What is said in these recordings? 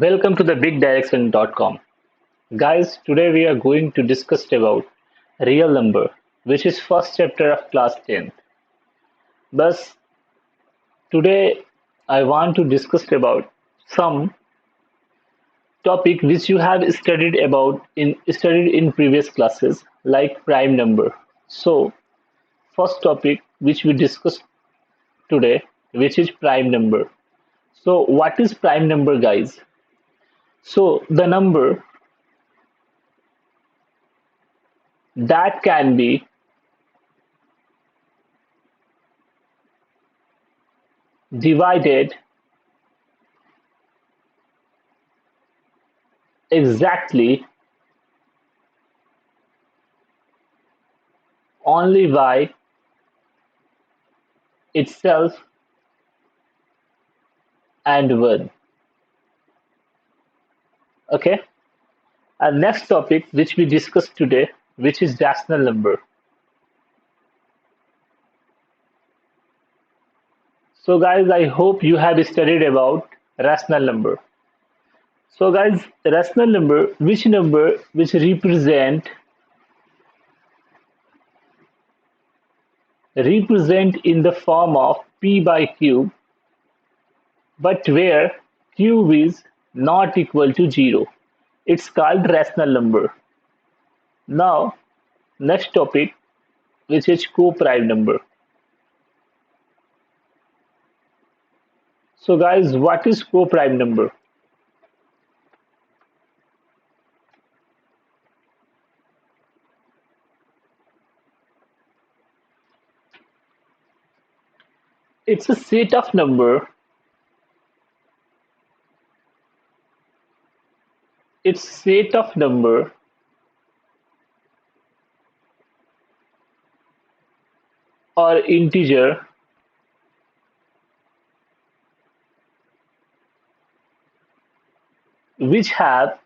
Welcome to the bigdirection.com. Guys, today we are going to discuss about real number, which is first chapter of class 10th. Thus, today I want to discuss about some topic which you have studied in previous classes like prime number. So, first topic which we discuss today, which is prime number. So, what is prime number, guys? So, the number that can be divided exactly only by itself and one. Okay. And next topic which we discussed today, which is rational number. So guys, I hope you have studied about rational number. So guys, rational number which represent in the form of p by q, but where q is not equal to 0. It's called rational number. Now, next topic, which is co-prime number. So guys, what is co-prime number? It's a set of number. It's set of number or integer which have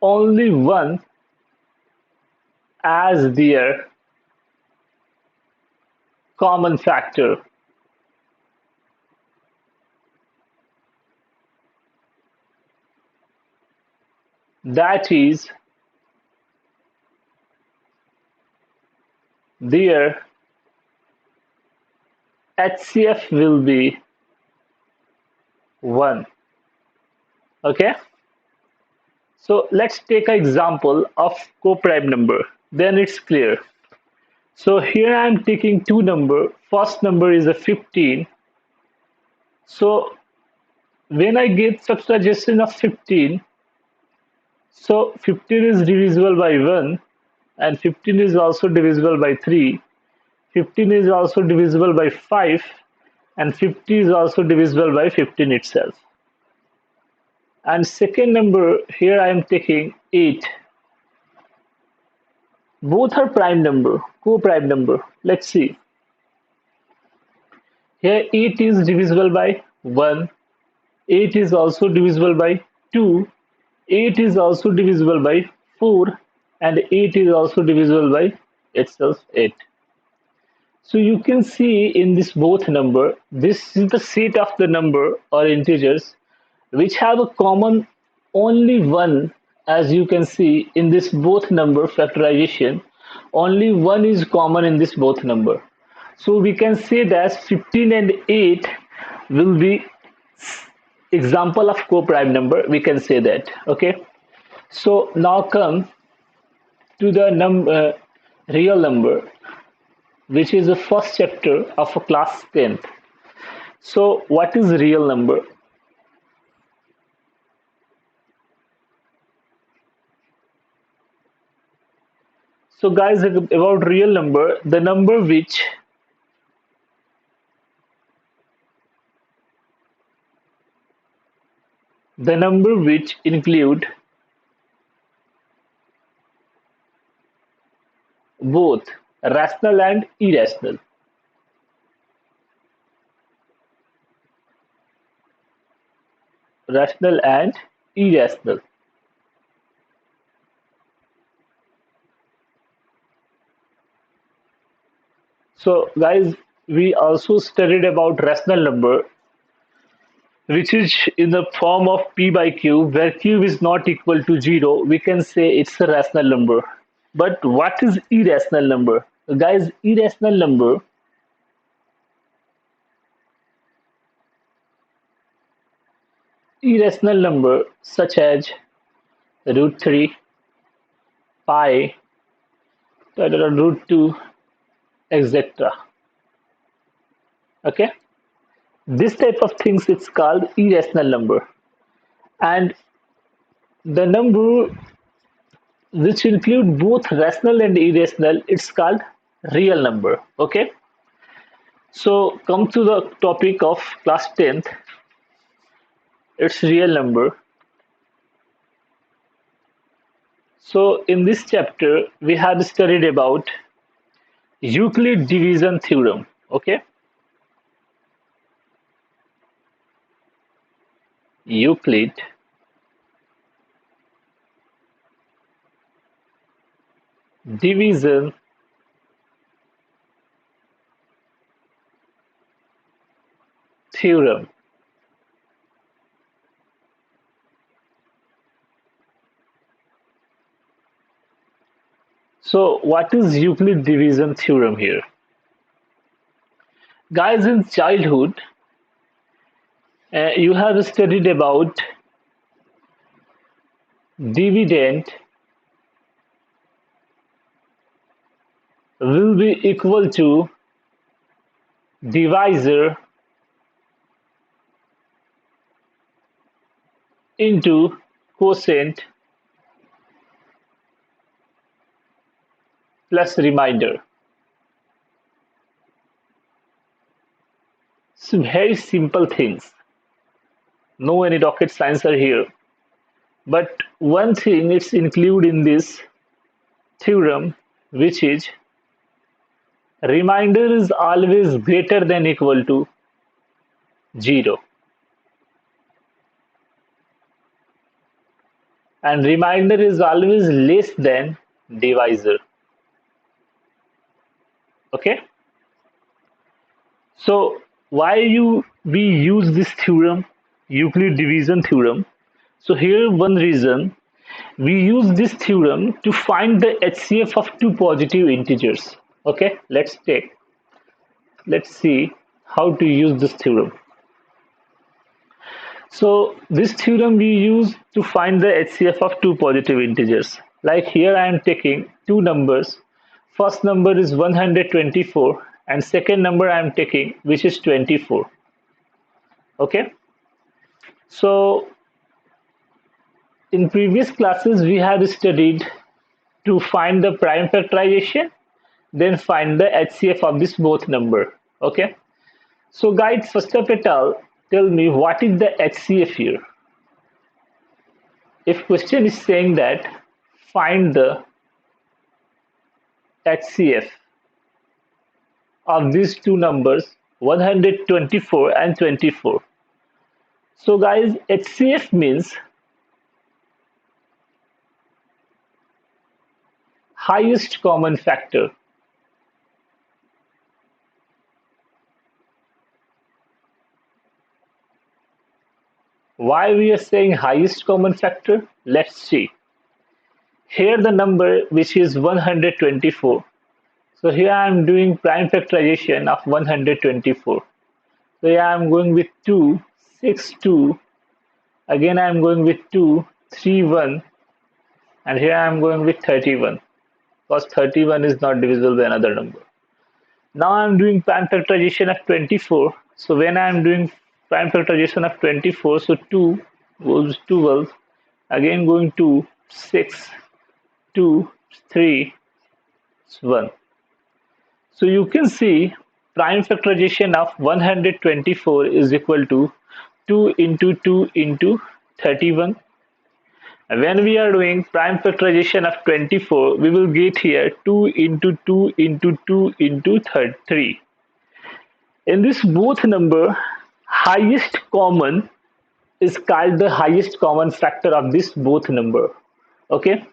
only one as their common factor. That is, their HCF will be 1. Okay. So let's take an example of co-prime number. Then it's clear. So here I am taking two number. First number is a 15. So when I get subtraction of 15, so 15 is divisible by 1 and 15 is also divisible by 3. 15 is also divisible by 5 and 50 is also divisible by 15 itself. And second number, here I am taking 8. Both are prime number, co-prime number. Let's see. Here 8 is divisible by 1. 8 is also divisible by 2. 8 is also divisible by 4. And 8 is also divisible by itself 8. So you can see in this both number, this is the set of the number or integers which have a common only one. As you can see in this both number factorization, only one is common in this both number. So we can say that 15 and 8 will be example of co-prime number. We can say that. Okay. So now come to the real number, which is the first chapter of a class 10th. So what is real number? So guys, about real number, the number which include both rational and irrational. Rational and irrational. So guys, we also studied about rational number, which is in the form of p by q, where q is not equal to 0. We can say it's a rational number. But what is irrational number? Guys, irrational number such as root 3, pi, root 2, etc. Okay, this type of things it's called irrational number. And the number which include both rational and irrational, it's called real number. Okay, so come to the topic of class 10th, it's real number. So in this chapter we had studied about Euclid division theorem. Okay, Euclid division theorem. So what is Euclid division theorem here? Guys, in childhood, you have studied about dividend will be equal to divisor into quotient plus remainder. So very simple things. No any rocket science are here. But one thing it's included in this theorem, which is remainder is always greater than equal to 0. And remainder is always less than divisor. Okay, so we use this theorem, Euclid division theorem? So here one reason, we use this theorem to find the HCF of two positive integers. Okay, let's see how to use this theorem. So this theorem we use to find the HCF of two positive integers. Like here I am taking two numbers. First number is 124 and second number I am taking, which is 24. Okay. So in previous classes we had studied to find the prime factorization, then find the HCF of this both number. Okay. So guys, first of it all, tell me what is the HCF here? If question is saying that find the HCF of these two numbers 124 and 24. So guys, HCF means highest common factor. Why we are saying highest common factor? Let's see. Here the number which is 124. So here I am doing prime factorization of 124. So here I am going with 2, 6, 2. Again I am going with 2, 3, 1. And here I am going with 31. Because 31 is not divisible by another number. Now I am doing prime factorization of 24. So when I am doing prime factorization of 24, so 2 goes 12, again going 2, 6, 2, 3, 1. So you can see prime factorization of 124 is equal to 2 into 2 into 31. When we are doing prime factorization of 24, we will get here 2 into 2 into 2 into 3. In this both number, highest common is called the highest common factor of this both number. Okay,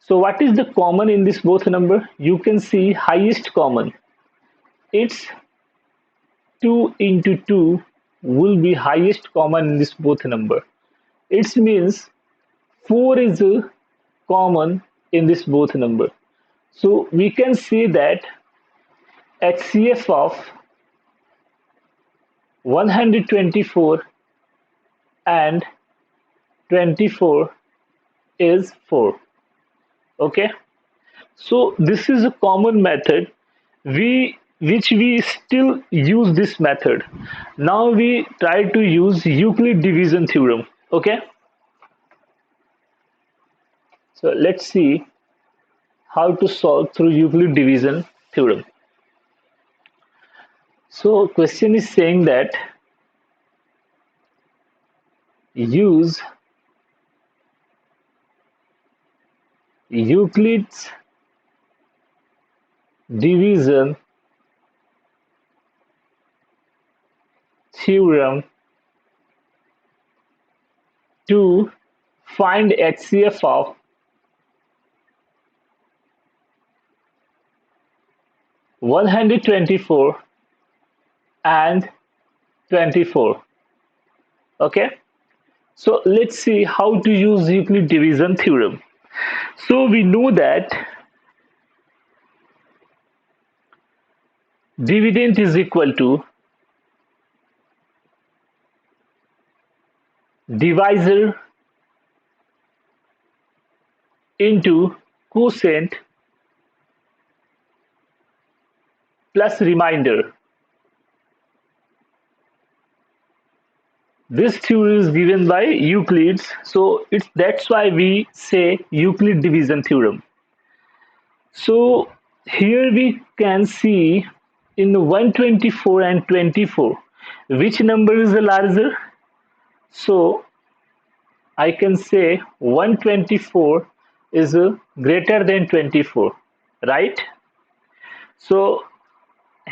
so what is the common in this both number? You can see highest common. its 2 into 2 will be highest common in this both number. It means 4 is common in this both number. So we can say that HCF of 124 and 24 is 4. Okay, so this is a common method which we still use this method. Now we try to use Euclid division theorem. Okay, so let's see how to solve through Euclid division theorem. So question is saying that use Euclid's division theorem to find HCF of 124 and 24. Okay, so let's see how to use Euclid division theorem. So we know that dividend is equal to divisor into quotient plus remainder. This theory is given by Euclid, so that's why we say Euclid division theorem. So here we can see in 124 and 24, which number is the larger? So I can say 124 is greater than 24, right? So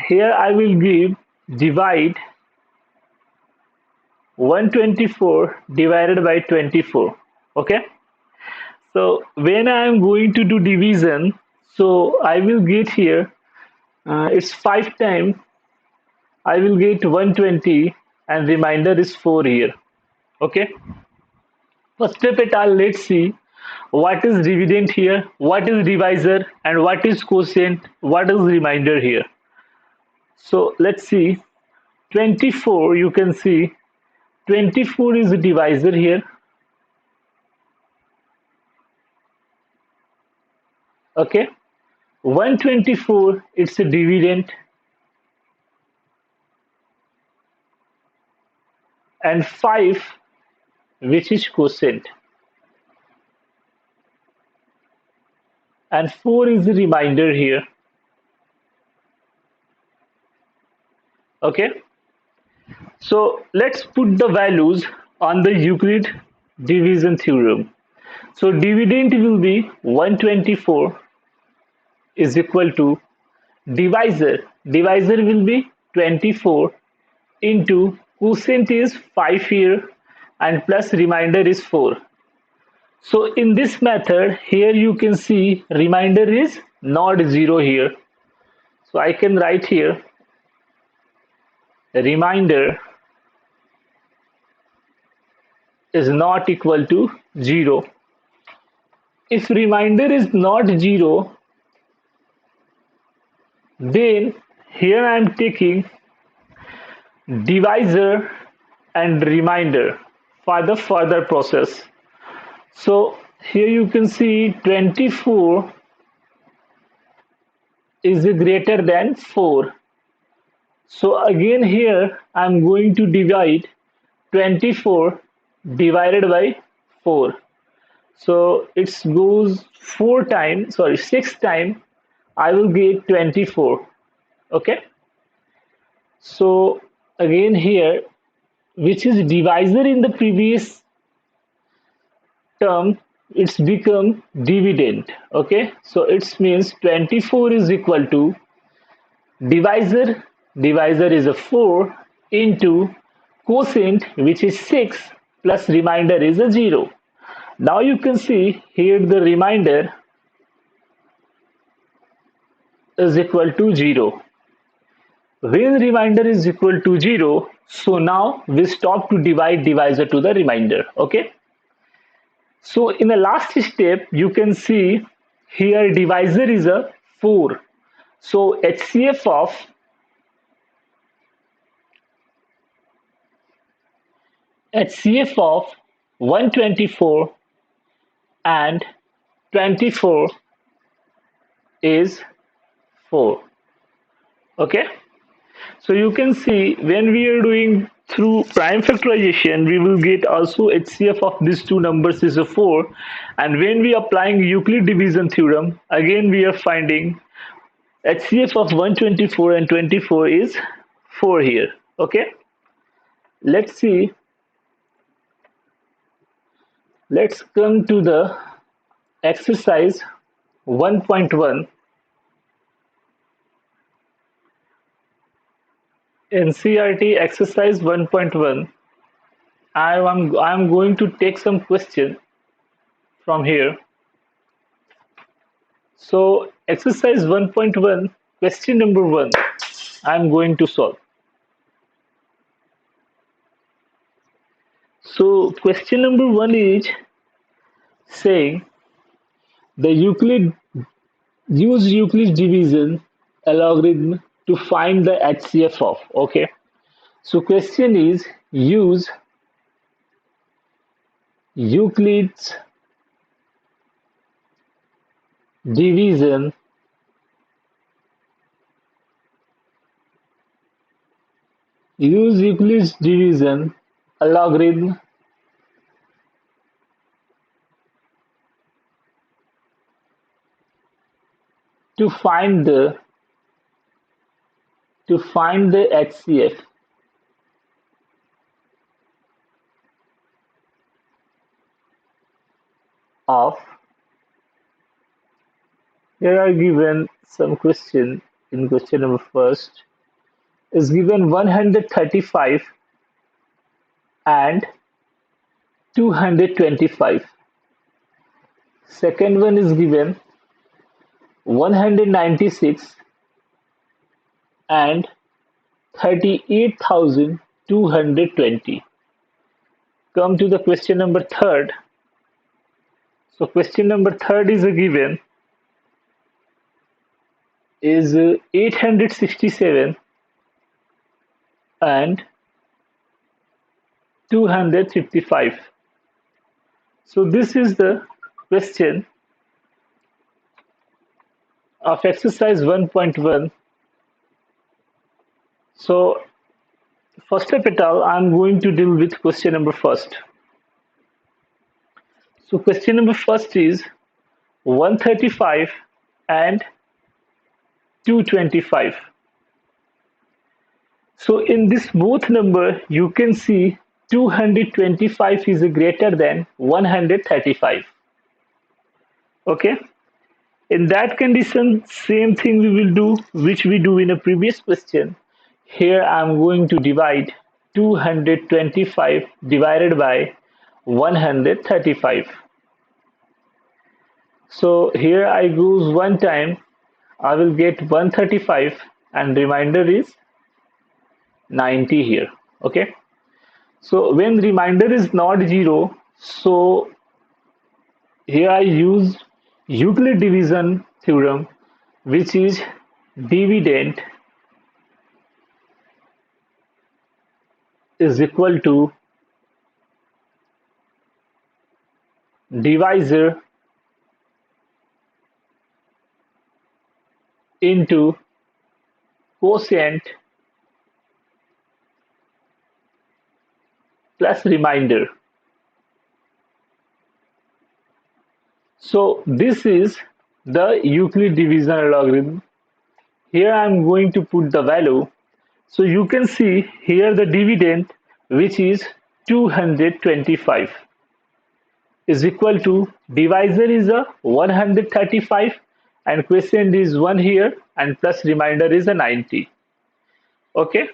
here I will give divide 124 divided by 24. Okay, so when I am going to do division, so I will get here it's 5 times, I will get 120 and remainder is 4 here. Okay, first step at all, let's see what is dividend here, what is divisor, and what is quotient, what is remainder here. So let's see 24, you can see 24 is a divisor here. Okay, 124 it's a dividend, and 5 which is quotient, and 4 is the remainder here. Okay, so let's put the values on the Euclid division theorem. So dividend will be 124 is equal to divisor will be 24 into quotient is 5 here and plus remainder is 4. So in this method here you can see remainder is not 0 here. So I can write here remainder is not equal to 0. If remainder is not 0, then here I am taking divisor and remainder for the further process. So here you can see 24 is greater than 4. So again here I am going to divide 24 divided by 4. So it goes 6 times, I will get 24. Okay, so again here, which is divisor in the previous term, it's become dividend. Okay, so it means 24 is equal to divisor is a 4 into quotient which is 6 plus remainder is a 0. Now you can see here the remainder is equal to 0. When remainder is equal to 0, so now we stop to divide divisor to the remainder. Okay. So in the last step, you can see here divisor is a 4. So HCF of 124 and 24 is 4. Okay. So you can see when we are doing through prime factorization, we will get also HCF of these two numbers is a 4. And when we are applying Euclid division theorem, again we are finding HCF of 124 and 24 is 4 here. Okay. Let's see. Let's come to the exercise 1.1. NCRT exercise 1.1. I'm going to take some question from here. So exercise 1.1, question number 1, I'm going to solve. So question number 1 is saying the use Euclid division algorithm to find the HCF of. Okay. So question is use Euclid's division algorithm to find the HCF of. Here are given some question. In question number first is given 135 and 225. Second one is given 196 and 38,220. Come to the question number third. So question number third is given is 867 and 255. So this is the question of exercise 1.1. So first of all, I'm going to deal with question number first. So question number first is 135 and 225. So in this both number, you can see 225 is greater than 135. Okay. In that condition, same thing we will do, which we do in a previous question. Here I'm going to divide 225 divided by 135. So here I goes one time, I will get 135 and remainder is 90 here. Okay. So when remainder is not 0, so here I use Euclid division theorem, which is dividend is equal to divisor into quotient plus remainder. So this is the Euclid division algorithm. Here I am going to put the value. So you can see here the dividend, which is 225, is equal to divisor is a 135 and quotient is 1 here and plus remainder is a 90. Okay.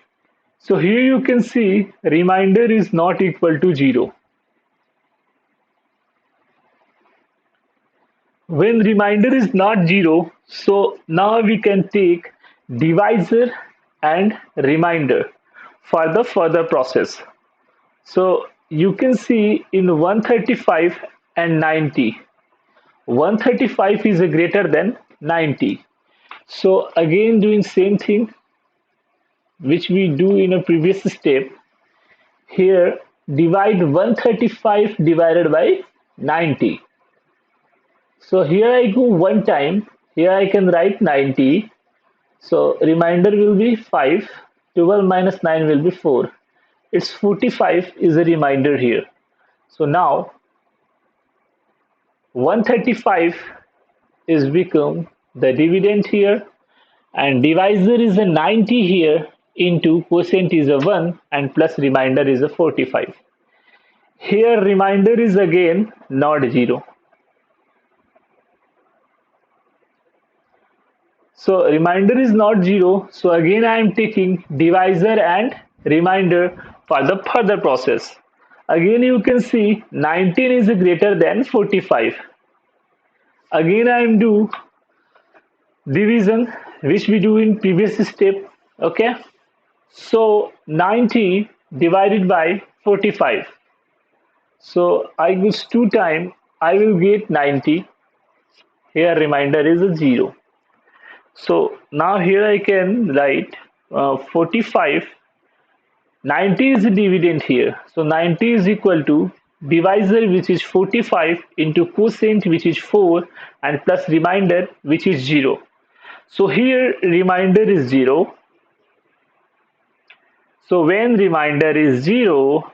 So here you can see remainder is not equal to 0. When remainder is not 0, so now we can take divisor and reminder for the further process. So you can see in 135 and 90, 135 is greater than 90. So again doing same thing which we do in a previous step. Here divide 135 divided by 90. So here I go one time, here I can write 90. So remainder will be 5, 12 minus 9 will be 4. It's 45 is a remainder here. So now 135 is become the dividend here, and divisor is a 90 here, into quotient is a 1 and plus remainder is a 45. Here remainder is again not 0. So remainder is not 0. So again I am taking divisor and remainder for the further process. Again you can see 19 is greater than 45. Again I am do division which we do in previous step. Okay. So 90 divided by 45. So I use 2 times, I will get 90. Here remainder is a 0. So now here I can write 45. 90 is the dividend here. So 90 is equal to divisor which is 45 into quotient which is 4 and plus remainder which is 0. So here remainder is 0. So when remainder is 0,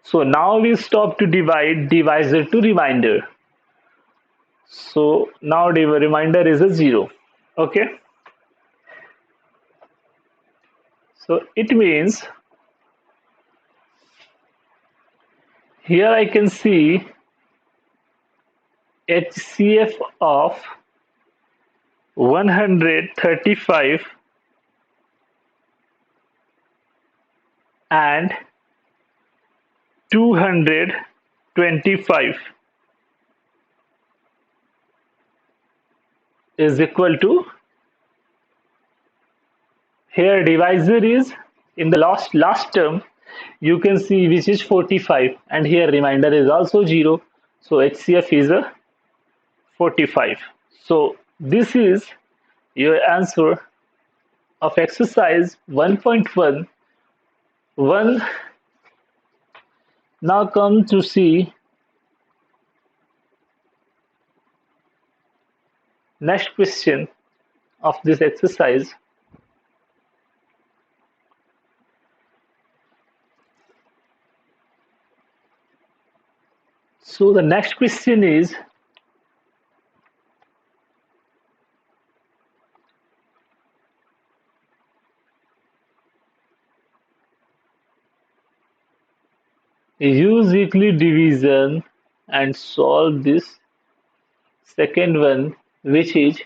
so now we stop to divide divisor to remainder. So now the remainder is a 0. Okay. So it means here I can see HCF of 135 and 225 is equal to, here divisor is in the last term you can see which is 45 and here remainder is also 0. So HCF is a 45. So this is your answer of exercise 1.1. Now come to see next question of this exercise. So the next question is, use Euclid division and solve this second one, which is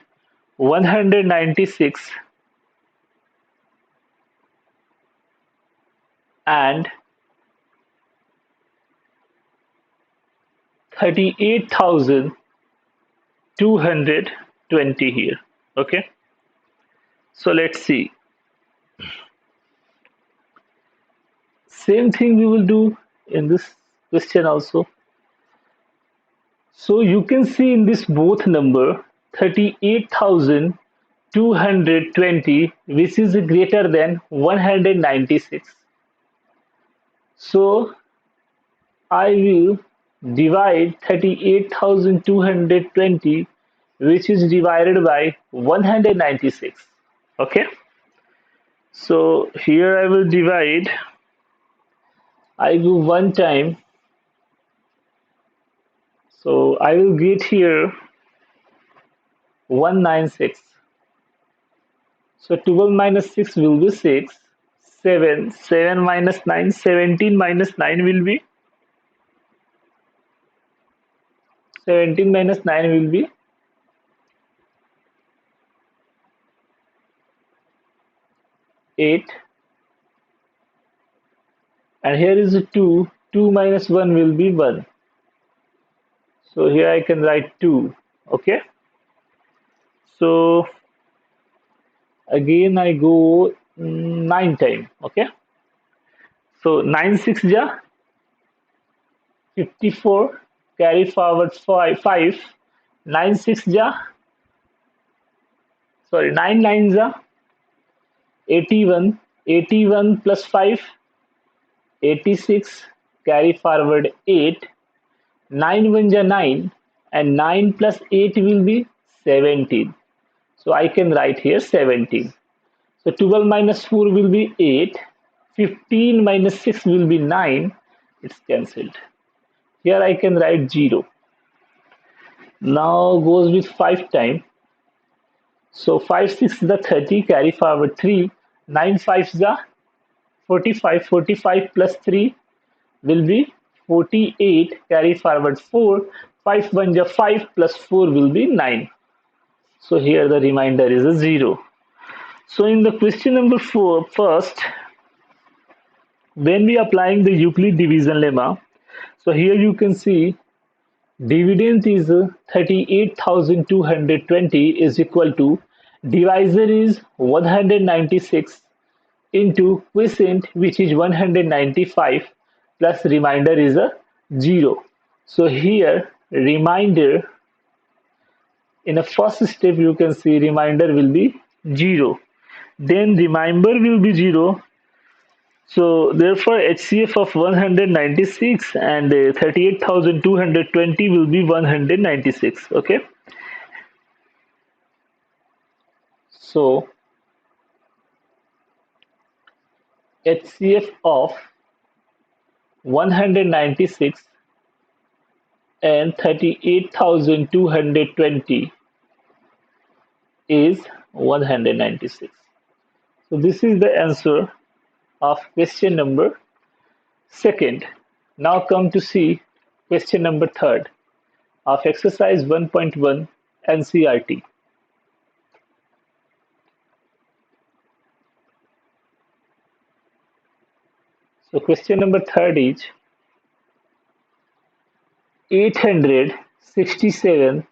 196 and 38,220 here. Okay. So let's see. Same thing we will do in this question also. So you can see in this both number 38,220 which is greater than 196. So I will divide 38,220 which is divided by 196. Okay. So here I will divide. I do one time. So I will get here 196. So 12 minus 6 will be 6. 7. 7 minus 9. 17 minus 9 will be 17 minus 9 will be 8. And here is a 2. 2 minus 1 will be 1. So here I can write 2. Okay. So again I go 9 time. Okay, so 9 6 ja 54, carry forward 5, 9 6 ja, sorry, 9 9 ja 81, 81 plus 5, 86, carry forward 8, 9 1 ja 9, and 9 plus 8 will be 17. So I can write here 17. So 12 minus 4 will be 8, 15 minus 6 will be 9, it's cancelled. Here I can write 0. Now goes with 5 time. So 5 6 the 30, carry forward 3, 9 5 the 45, 45 plus 3 will be 48, carry forward 4, 5 1 the 5 plus 4 will be 9. So here the remainder is a 0. So in the question number 4, first, when we applying the Euclid division lemma, so here you can see dividend is 38,220 is equal to divisor is 196 into quotient which is 195 plus remainder is a 0. So here remainder in a first step you can see remainder will be 0. Then remainder will be 0. So therefore HCF of 196 and 38,220 will be 196. Okay. So HCF of 196 and 38,220 is 196. So this is the answer of question number second. Now come to see question number third of exercise 1.1 NCRT. So question number third is 867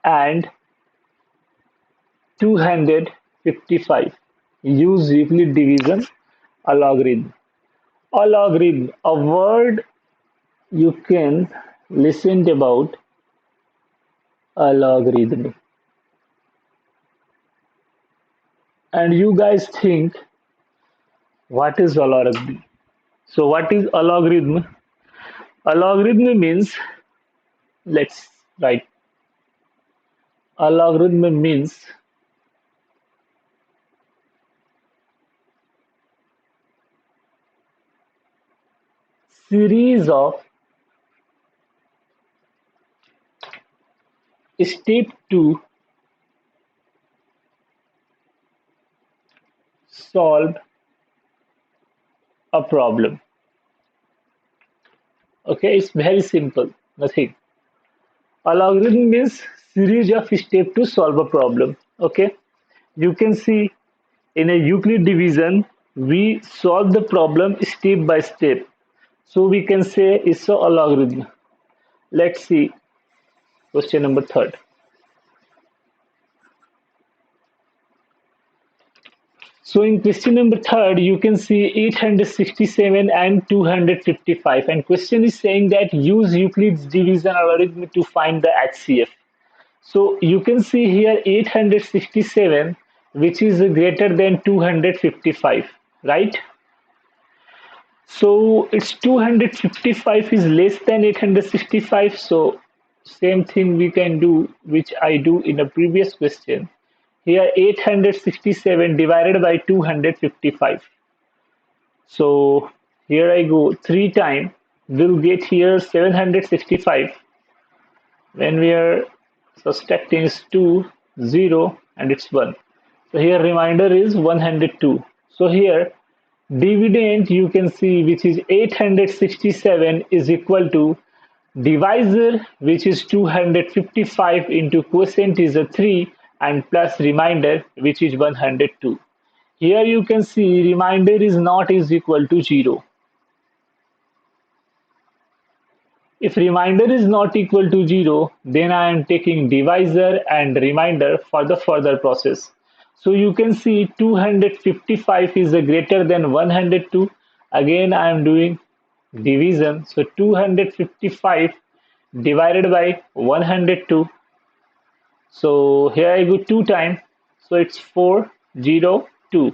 and 255. Use Euclid division algorithm. Algorithm, a word you can listen about algorithm. And you guys think what is algorithm? So what is algorithm? Algorithm means, let's write, algorithm means series of step to solve a problem. Okay, it's very simple, nothing. Algorithm means series of steps to solve a problem. Okay, you can see in a Euclid division, we solve the problem step by step. So we can say it's a algorithm. Let's see question number third. So in question number third, you can see 867 and 255. And question is saying that use Euclid's division algorithm to find the HCF. So you can see here 867, which is greater than 255, right? So it's 255 is less than 865. So same thing we can do, which I do in a previous question. Here 867 divided by 255. So here I go 3 times. We'll get here 765. When we are subtracting is 2, 0, and it's 1. So here remainder is 102. So here dividend you can see which is 867 is equal to divisor which is 255 into quotient is a 3 and plus remainder which is 102. Here you can see remainder is not is equal to 0. If remainder is not equal to 0, then I am taking divisor and remainder for the further process. So you can see 255 is greater than 102. Again, I am doing division. So 255 divided by 102. So here I go 2 times. So it's 402.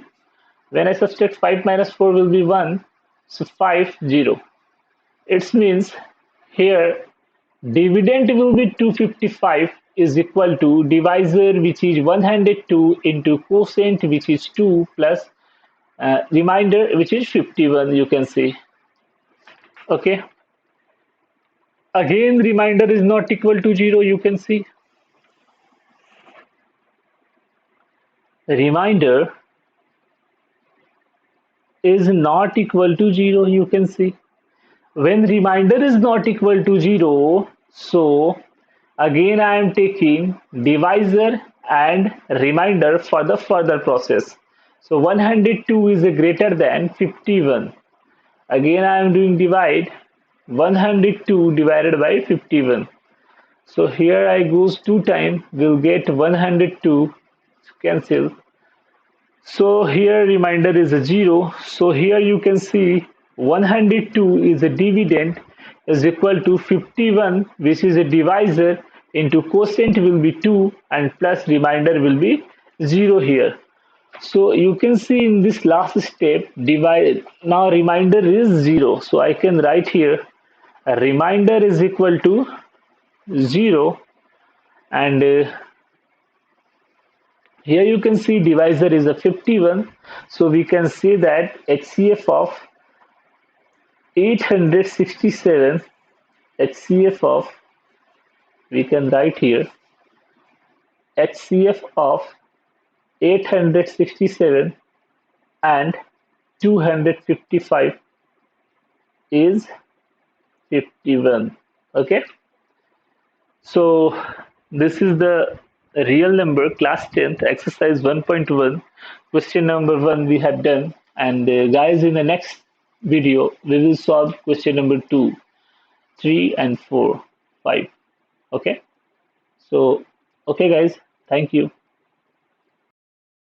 When I subtract 5 minus 4 will be 1. So 50. It means here dividend will be 255 is equal to divisor which is 102 into quotient which is 2 plus remainder which is 51, you can see. Okay. Again remainder is not equal to 0, you can see. Remainder is not equal to 0, you can see. When remainder is not equal to 0, so again I am taking divisor and remainder for the further process. So 102 is greater than 51. Again I am doing divide 102 divided by 51. So here I goes 2 times, will get 102, cancel. So here remainder is a 0. So here you can see 102 is a dividend is equal to 51, which is a divisor, into quotient will be 2 and plus remainder will be 0 here. So you can see in this last step divide, now remainder is 0. So I can write here a remainder is equal to 0, and here you can see divisor is a 51. So we can say that HCF of 867, HCF of, we can write here, HCF of 867 and 255 is 51. Okay. So this is the real number class 10th exercise 1.1 question number 1 we have done, and guys, in the next video we will solve question number 2, 3 and 4, 5. Okay. So okay guys, thank you.